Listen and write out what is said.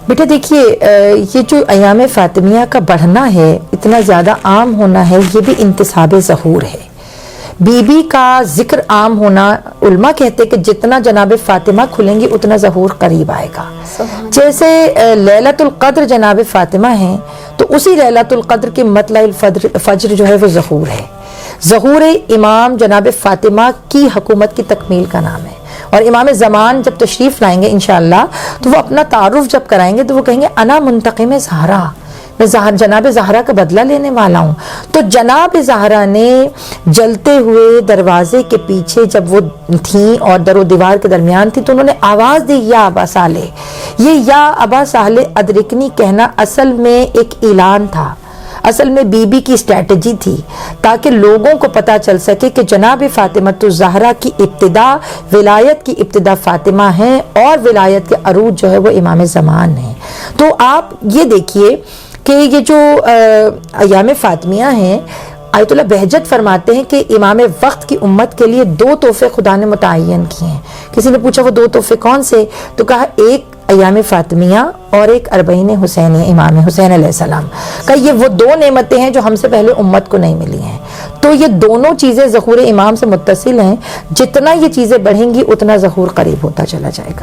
بیٹا دیکھیے یہ جو ایام فاطمیہ کا بڑھنا ہے، اتنا زیادہ عام ہونا ہے، یہ بھی انتصاب ظہور ہے۔ بی بی کا ذکر عام ہونا، علماء کہتے کہ جتنا جناب فاطمہ کھلیں گی اتنا ظہور قریب آئے گا۔ جیسے لیلۃ القدر جناب فاطمہ ہیں تو اسی لیلۃ القدر کے مطلع الفجر جو ہے وہ ظہور ہے۔ ظہور امام جناب فاطمہ کی حکومت کی تکمیل کا نام ہے، اور امام زمان جب تشریف لائیں گے انشاءاللہ تو وہ اپنا تعارف جب کرائیں گے تو وہ کہیں گے انا منتقم زہرا، میں جناب زہرا کا بدلہ لینے والا ہوں۔ تو جناب زہرا نے جلتے ہوئے دروازے کے پیچھے جب وہ تھیں اور در و دیوار کے درمیان تھی تو انہوں نے آواز دی یا ابا صالح۔ یہ یا ابا صالح ادرکنی کہنا اصل میں ایک اعلان تھا، اصل میں بی بی کی اسٹریٹجی تھی، تاکہ لوگوں کو پتا چل سکے کہ جناب فاطمہ الزہرا کی ابتدا، ولایت کی ابتدا فاطمہ ہیں اور ولایت کے عروج جو ہے وہ امام زمان ہیں۔ تو آپ یہ دیکھیے کہ یہ جو ایام فاطمیہ ہیں، آیت اللہ بہجت فرماتے ہیں کہ امام وقت کی امت کے لیے 2 تحفے خدا نے متعین کیے ہیں۔ کسی نے پوچھا وہ 2 تحفے کون سے؟ تو کہا ایک ایام فاطمیہ اور ایک اربعین حسین، امام حسین علیہ السلام کا، یہ وہ 2 نعمتیں ہیں جو ہم سے پہلے امت کو نہیں ملی ہیں۔ تو یہ دونوں چیزیں ظہور امام سے متصل ہیں، جتنا یہ چیزیں بڑھیں گی اتنا ظہور قریب ہوتا چلا جائے گا۔